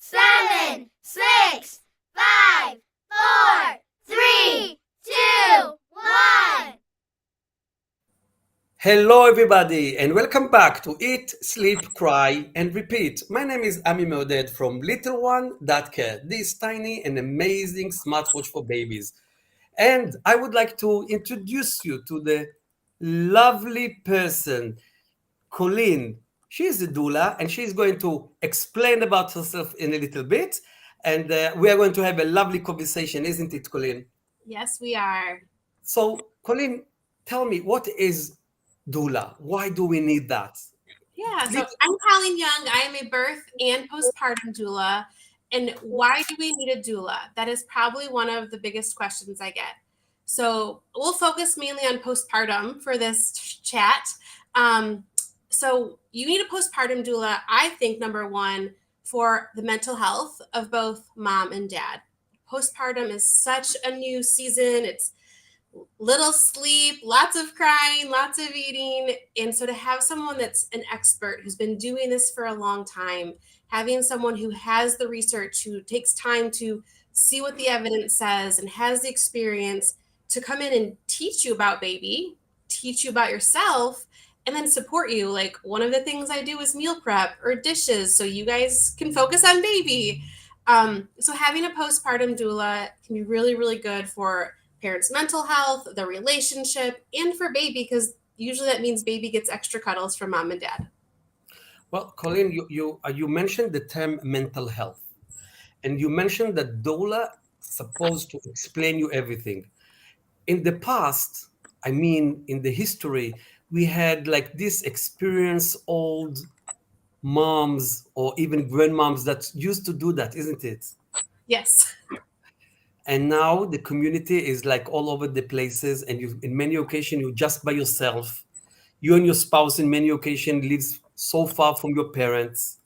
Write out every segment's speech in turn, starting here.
7, 6, 5, 4, 3, 2, 1. Hello everybody and welcome back to Eat, Sleep, Cry and Repeat. My name is Ami Meoded from Little1.care, this tiny and amazing smartwatch for babies. And I would like to introduce you to the lovely person, Colleen. She's a doula and she's going to explain about herself in a little bit. And we are going to have a lovely conversation, isn't it, Colleen? Yes, we are. So, Colleen, tell me, what is doula? Why do we need that? Yeah, so I'm Colleen Young. I am a birth and postpartum doula. And why do we need a doula? That is probably one of the biggest questions I get. So we'll focus mainly on postpartum for this chat. So you need a postpartum doula, I think, number one, for the mental health of both mom and dad. Postpartum is such a new season. It's little sleep, lots of crying, lots of eating. And so to have someone that's an expert who's been doing this for a long time, having someone who has the research, who takes time to see what the evidence says and has the experience to come in and teach you about baby, teach you about yourself, and then support you. Like one of the things I do is meal prep or dishes so you guys can focus on baby. So having a postpartum doula can be really, really good for parents' mental health, the relationship, and for baby, because usually that means baby gets extra cuddles from mom and dad. Well, Colleen, you mentioned the term mental health, and you mentioned that doula supposed to explain you everything. In the past, I mean, in the history, we had like this experience old moms or even grandmoms that used to do that, isn't it? Yes. And now the community is like all over the places, and you, in many occasions, you're just by yourself. You and your spouse, in many occasions, lives so far from your parents,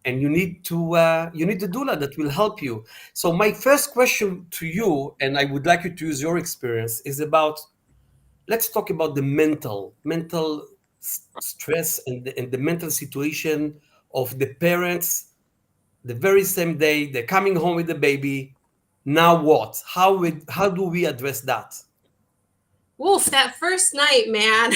and you need a doula that will help you. So my first question to you, and I would like you to use your experience, is about. Let's talk about the mental stress and the mental situation of the parents. The very same day they're coming home with the baby. Now what? How do we address that? Woof, that first night, man.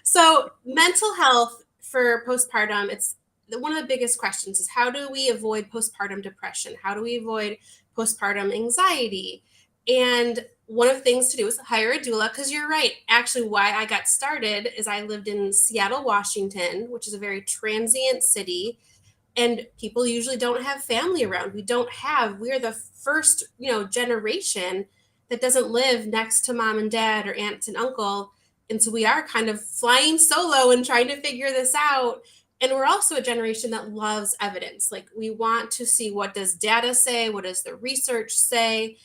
So mental health for postpartum, it's one of the biggest questions is how do we avoid postpartum depression? How do we avoid postpartum anxiety? And one of the things to do is hire a doula, because you're right. Actually, why I got started is I lived in Seattle, Washington, which is a very transient city. And people usually don't have family around. We're the first, generation that doesn't live next to mom and dad or aunt and uncle. And so we are kind of flying solo and trying to figure this out. And we're also a generation that loves evidence. Like we want to see, what does data say? What does the research say?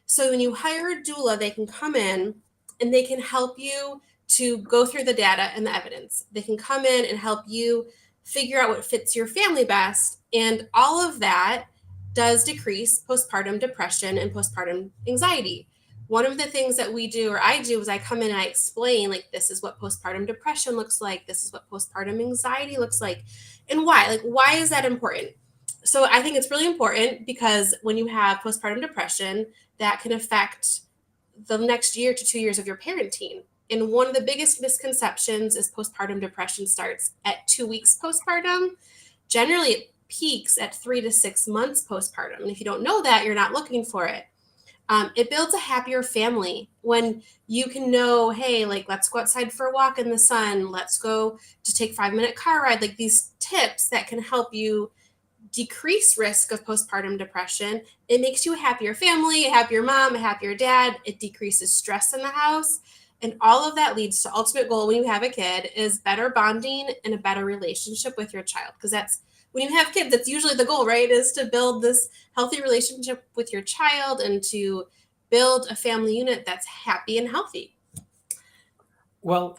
So when you hire a doula, they can come in and they can help you to go through the data and the evidence. They can come in and help you figure out what fits your family best. And all of that does decrease postpartum depression and postpartum anxiety. One of the things that we do, or I do, is I come in and I explain, like, this is what postpartum depression looks like. This is what postpartum anxiety looks like. And why? Like, why is that important? So I think it's really important because when you have postpartum depression, that can affect the next year to 2 years of your parenting. And one of the biggest misconceptions is postpartum depression starts at 2 weeks postpartum. Generally, it peaks at 3 to 6 months postpartum. And if you don't know that, you're not looking for it. It builds a happier family when you can know, hey, like, let's go outside for a walk in the sun. Let's go to take 5-minute car ride. Like these tips that can help you decrease risk of postpartum depression. It makes you a happier family, a happier mom, a happier dad. It decreases stress in the house. And all of that leads to ultimate goal when you have a kid is better bonding and a better relationship with your child. Because that's when you have kids, that's usually the goal, right? Is to build this healthy relationship with your child and to build a family unit that's happy and healthy. Well,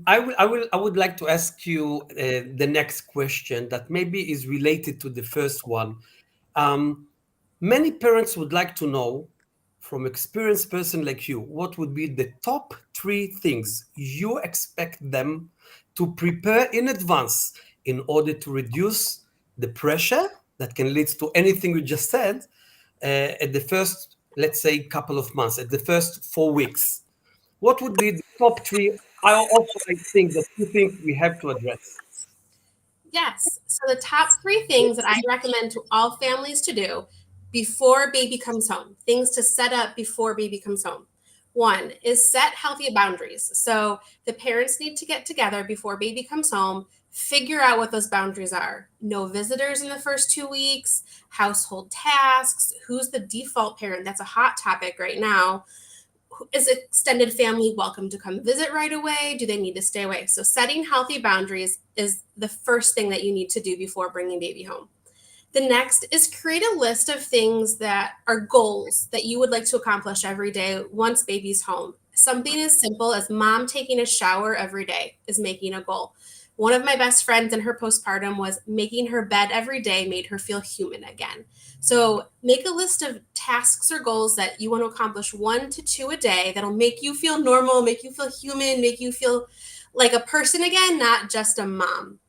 I would like to ask you the next question that maybe is related to the first one. Many parents would like to know, from experienced person like you, what would be the top 3 things you expect them to prepare in advance in order to reduce the pressure that can lead to anything you just said at the first, let's say, couple of months, at the first 4 weeks? What would be the top three? I think that you think we have to address. Yes. So the top three things that I recommend to all families to do before baby comes home, things to set up before baby comes home. One is set healthy boundaries. So the parents need to get together before baby comes home, figure out what those boundaries are. No visitors in the first 2 weeks, household tasks, who's the default parent? That's a hot topic right now. Is extended family welcome to come visit right away? Do they need to stay away? So setting healthy boundaries is the first thing that you need to do before bringing baby home. The next is create a list of things that are goals that you would like to accomplish every day once baby's home. Something as simple as mom taking a shower every day is making a goal. One of my best friends in her postpartum was making her bed every day made her feel human again. So make a list of tasks or goals that you want to accomplish 1 to 2 a day that'll make you feel normal, make you feel human, make you feel like a person again, not just a mom.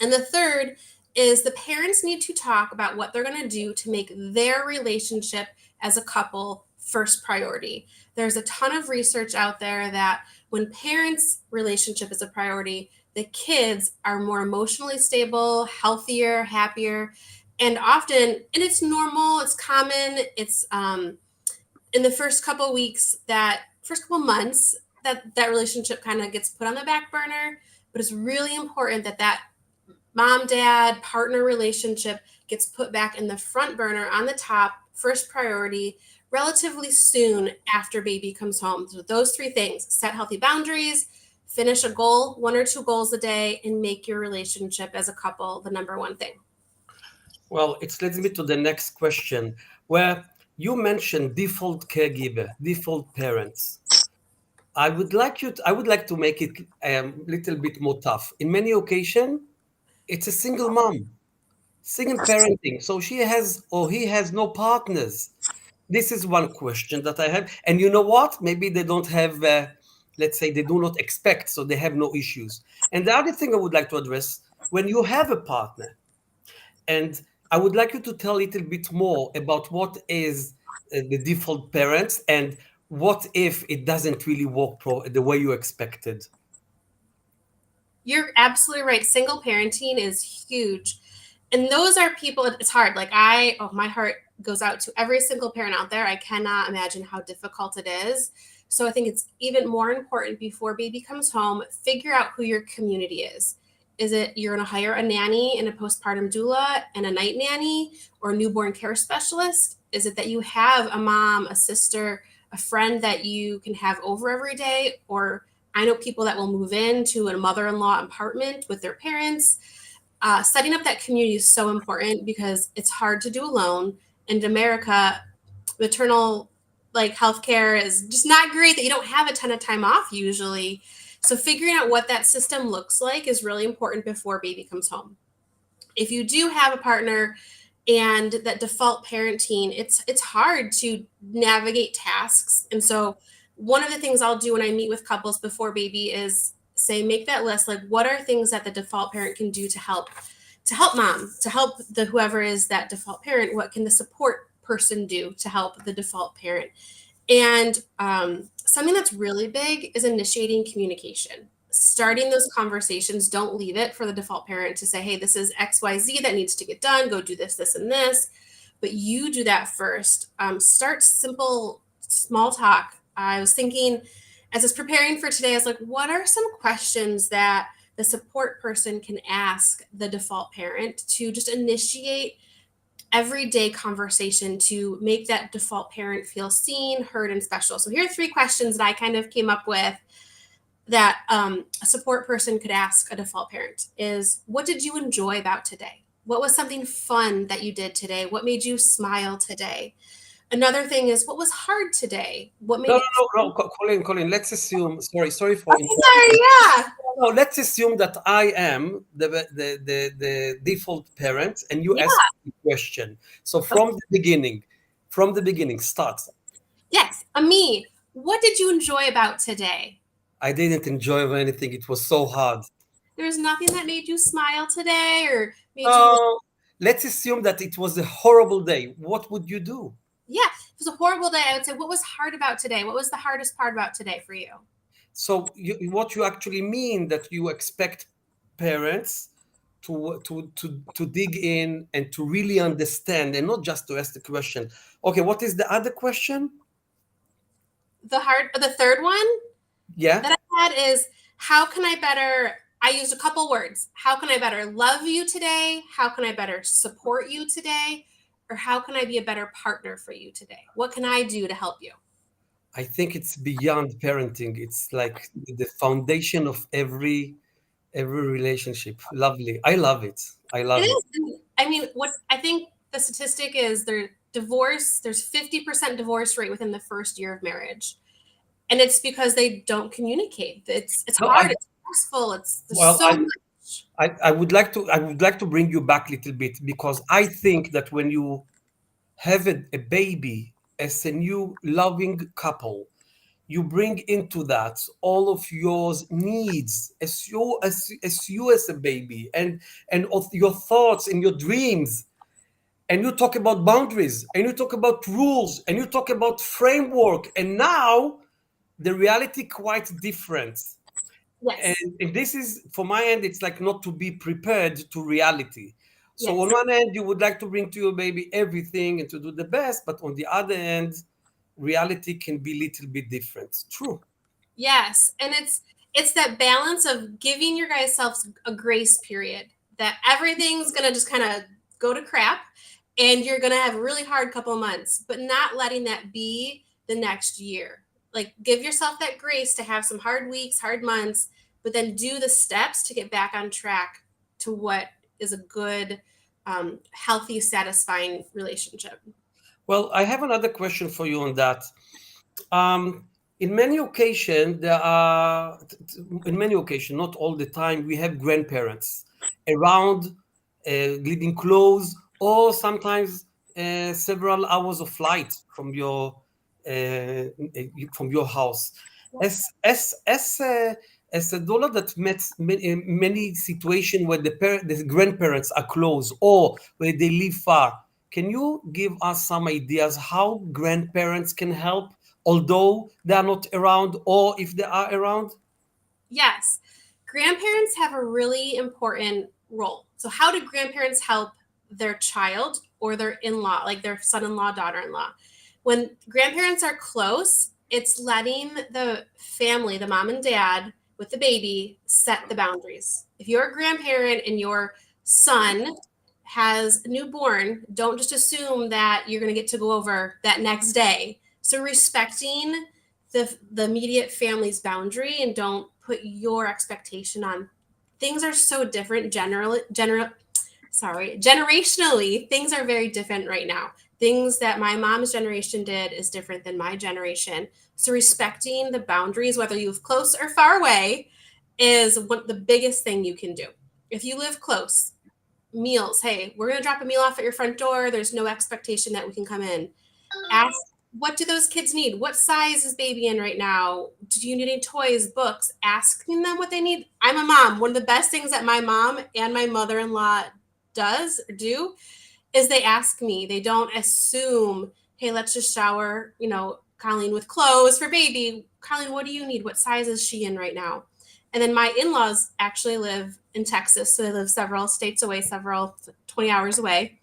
And the third is the parents need to talk about what they're going to do to make their relationship as a couple first priority. There's a ton of research out there that when parents' relationship is a priority, the kids are more emotionally stable, healthier, happier, and often, and it's normal, it's common, it's in the first couple weeks, that first couple months, that relationship kind of gets put on the back burner, but it's really important that mom, dad, partner relationship gets put back in the front burner on the top, first priority, relatively soon after baby comes home. So those three things: set healthy boundaries, finish a goal, 1 or 2 goals a day, and make your relationship as a couple the number one thing. Well, it leads me to the next question, where you mentioned default caregiver, default parents. I would like to make it a little bit more tough. In many occasions, it's a single mom, single parenting. So she has or he has no partners. This is one question that I have. And you know what? Maybe they don't have, let's say they do not expect, so they have no issues. And the other thing I would like to address, when you have a partner, and I would like you to tell a little bit more about what is the default parents and what if it doesn't really work the way you expected. You're absolutely right. Single parenting is huge. And those are people, it's hard. Like my heart goes out to every single parent out there. I cannot imagine how difficult it is. So I think it's even more important before baby comes home, figure out who your community is. Is it you're going to hire a nanny and a postpartum doula and a night nanny or a newborn care specialist? Is it that you have a mom, a sister, a friend that you can have over every day? Or I know people that will move into a mother-in-law apartment with their parents. Setting up that community is so important because it's hard to do alone. In America, maternal healthcare is just not great, that you don't have a ton of time off usually. So figuring out what that system looks like is really important before baby comes home. If you do have a partner and that default parenting, it's hard to navigate tasks. And so one of the things I'll do when I meet with couples before baby is say, make that list. Like, what are things that the default parent can do to help mom, to help the whoever is that default parent? What can the support person do to help the default parent? And something that's really big is initiating communication. Starting those conversations. Don't leave it for the default parent to say, hey, this is XYZ that needs to get done. Go do this, this, and this. But you do that first. Start simple, small talk. I was thinking, as I was preparing for today, I was like, what are some questions that the support person can ask the default parent to just initiate everyday conversation to make that default parent feel seen, heard, and special? So here are 3 questions that I kind of came up with that a support person could ask a default parent is, what did you enjoy about today? What was something fun that you did today? What made you smile today? Another thing is, what was hard today? What made No, Colleen, let's assume, sorry for sorry, yeah. No, let's assume that I am the default parent and you ask the question. So from the beginning, start. Yes, Ami, what did you enjoy about today? I didn't enjoy anything. It was so hard. There's nothing that made you smile today or made you... No, let's assume that it was a horrible day. What would you do? Yeah, if it was a horrible day, I would say, what was hard about today? What was the hardest part about today for you? So what you actually mean that you expect parents to dig in and to really understand and not just to ask the question. Okay, what is the other question? The third one Yeah. that I had is, how can I better, I used a couple words. How can I better love you today? How can I better support you today? Or how can I be a better partner for you today? What can I do to help you? I think it's beyond parenting. It's like the foundation of every relationship. Lovely. I love it. I It love it. is. I mean, what I think the statistic is, there's 50% divorce rate within the first year of marriage. And it's because they don't communicate. It's No, hard, it's stressful, there's well, so much. I would like to bring you back a little bit, because I think that when you have a baby as a new loving couple, you bring into that all of your needs as you as a baby, and of your thoughts and your dreams, and you talk about boundaries, and you talk about rules, and you talk about framework, and now the reality quite different. Yes. And this is, for my end, it's like not to be prepared to reality. So Yes. on one end, you would like to bring to your baby everything and to do the best, but on the other end, reality can be a little bit different. True. Yes. And it's that balance of giving your guys selves a grace period, that everything's gonna just kind of go to crap and you're gonna have a really hard couple of months, but not letting that be the next year. Like, give yourself that grace to have some hard weeks, hard months, but then do the steps to get back on track to what is a good, healthy, satisfying relationship. Well, I have another question for you on that. In many occasions, not all the time, we have grandparents around, living close, or sometimes several hours of flight from your house. As a doula that met many situations where the grandparents are close or where they live far, can you give us some ideas how grandparents can help, although they are not around, or if they are around? Yes, grandparents have a really important role. So, how do grandparents help their child or their in law, like their son in law, daughter in law? When grandparents are close, it's letting the family, the mom and dad with the baby, set the boundaries. If you're a grandparent and your son has a newborn, don't just assume that you're going to get to go over that next day. So, respecting the immediate family's boundary, and don't put your expectation on. Things are so different generationally. Things are very different right now. Things that my mom's generation did is different than my generation. So respecting the boundaries, whether you live close or far away, is the biggest thing you can do. If you live close, meals, hey, we're going to drop a meal off at your front door. There's no expectation that we can come in. Ask, what do those kids need? What size is baby in right now? Do you need any toys, books? Asking them what they need. I'm a mom. One of the best things that my mom and my mother-in-law do is they ask me. They don't assume, hey, let's just shower, Colleen with clothes for baby. Colleen, what do you need? What size is she in right now? And then my in-laws actually live in Texas. So they live several states away, 20 hours away.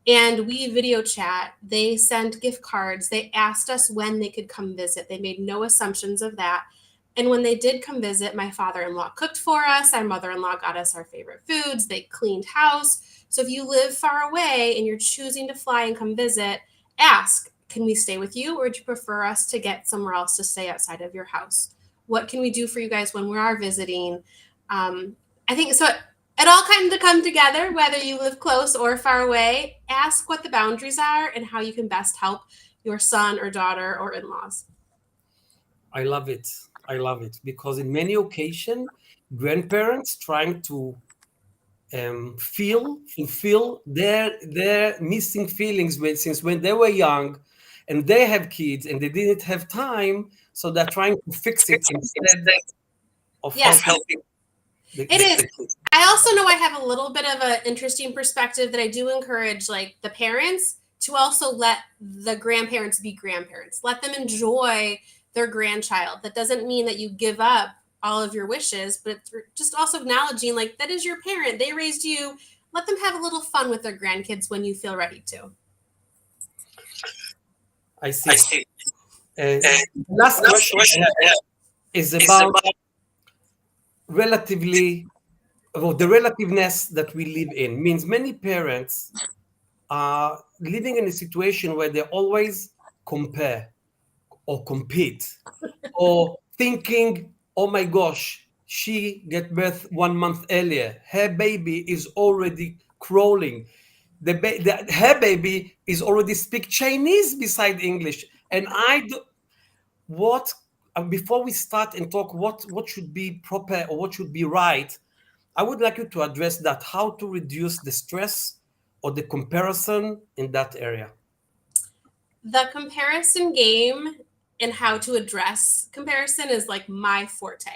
And we video chat. They sent gift cards. They asked us when they could come visit. They made no assumptions of that. And when they did come visit, my father-in-law cooked for us. Our mother-in-law got us our favorite foods. They cleaned house. So if you live far away and you're choosing to fly and come visit, ask, can we stay with you, or do you prefer us to get somewhere else to stay outside of your house? What can we do for you guys when we are visiting? I think so. It all kind of come together, whether you live close or far away. Ask what the boundaries are and how you can best help your son or daughter or in-laws. I love it. I love it, because in many occasions, grandparents trying to fulfill their missing feelings since when they were young, and they have kids and they didn't have time, so they're trying to fix it instead of Yes. helping. It is. I also know I have a little bit of an interesting perspective that I do encourage like the parents to also let the grandparents be grandparents. Let them enjoy their grandchild. That doesn't mean that you give up all of your wishes, but it's just also acknowledging like that is your parent. They raised you. Let them have a little fun with their grandkids when you feel ready to. I see. The last question I have is about relatively, well, the relativeness that we live in means many parents are living in a situation where they always compare or compete or thinking, oh my gosh, she get birth 1 month earlier. Her baby is already crawling. Her baby is already speak Chinese beside English. And I do, what before we start and talk what should be proper or what should be right, I would like you to address that, how to reduce the stress or the comparison in that area. The comparison game and how to address comparison is like my forte.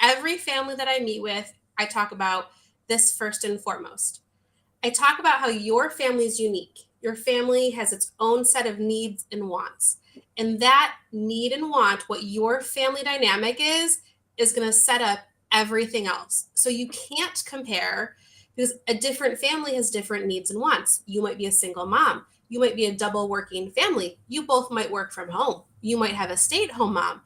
Every family that I meet with, I talk about this first and foremost. I talk about how your family is unique. Your family has its own set of needs and wants. And that need and want, what your family dynamic is going to set up everything else. So you can't compare because a different family has different needs and wants. You might be a single mom. You might be a double working family. You both might work from home. You might have a stay at home mom.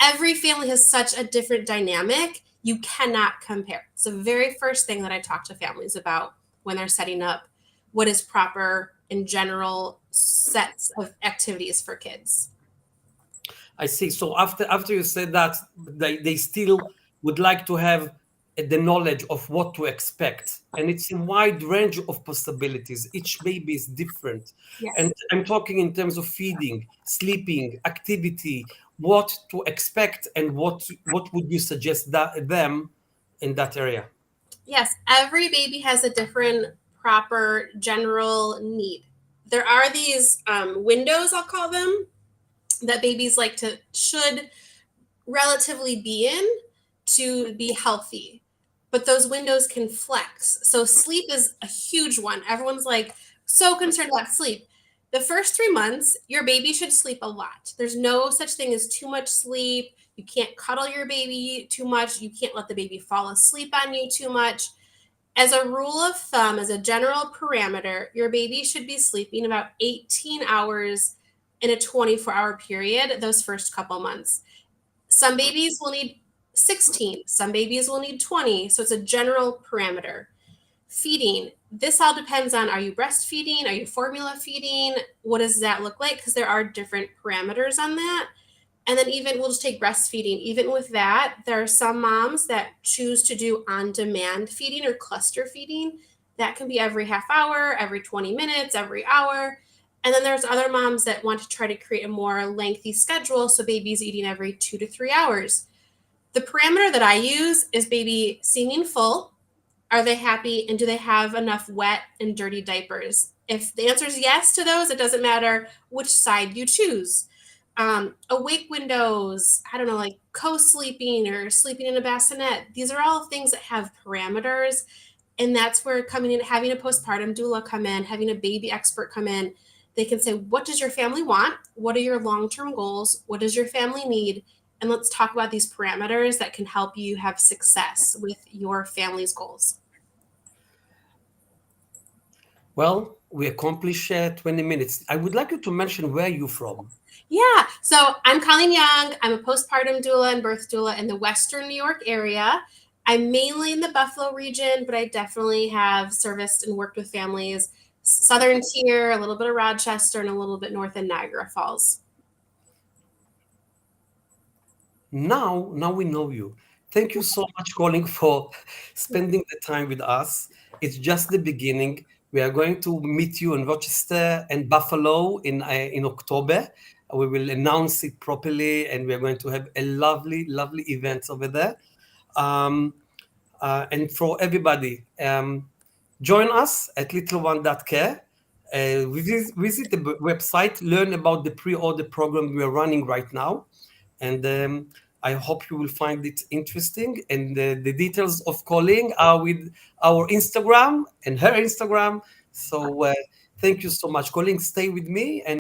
Every family has such a different dynamic. You cannot compare. It's the very first thing that I talk to families about when they're setting up what is proper in general sets of activities for kids. I see. So after you said that, they still would like to have the knowledge of what to expect, and it's a wide range of possibilities. Each baby is different, Yes. and I'm talking in terms of feeding, sleeping, activity, what to expect, and what would you suggest that them in that area? Yes, every baby has a different proper general need. There are these windows, I'll call them, that babies like to should relatively be in to be healthy. But those windows can flex. So sleep is a huge one. Everyone's like so concerned about sleep. The first 3 months, your baby should sleep a lot. There's no such thing as too much sleep. You can't cuddle your baby too much. You can't let the baby fall asleep on you too much. As a rule of thumb, as a general parameter, your baby should be sleeping about 18 hours in a 24-hour period those first couple months. Some babies will need 16, some babies will need 20. So it's a general parameter. Feeding, this all depends on, are you breastfeeding? Are you formula feeding? What does that look like? Because there are different parameters on that. And then even we'll just take breastfeeding. Even with that, there are some moms that choose to do on-demand feeding or cluster feeding. That can be every half hour, every 20 minutes, every hour. And then there's other moms that want to try to create a more lengthy schedule, so baby's eating every 2 to 3 hours. The parameter that I use is baby seeming full. Are they happy? And do they have enough wet and dirty diapers? If the answer is yes to those, it doesn't matter which side you choose. Awake windows, I don't know, like co-sleeping or sleeping in a bassinet. These are all things that have parameters. And that's where coming in, having a postpartum doula come in, having a baby expert come in, they can say, what does your family want? What are your long-term goals? What does your family need? And let's talk about these parameters that can help you have success with your family's goals. Well, we accomplished 20 minutes. I would like you to mention where you're from. Yeah, so I'm Colleen Young. I'm a postpartum doula and birth doula in the Western New York area. I'm mainly in the Buffalo region, but I definitely have serviced and worked with families Southern Tier, a little bit of Rochester, and a little bit north in Niagara Falls. Now we know you. Thank you so much, Colin, for spending the time with us. It's just the beginning. We are going to meet you in Rochester and Buffalo in October. We will announce it properly, and we are going to have a lovely, lovely event over there. And for everybody, join us at littleone.care. Visit the website, learn about the pre-order program we are running right now. And I hope you will find it interesting. And the details of Colleen are with our Instagram and her Instagram. So thank you so much, Colleen. Stay with me and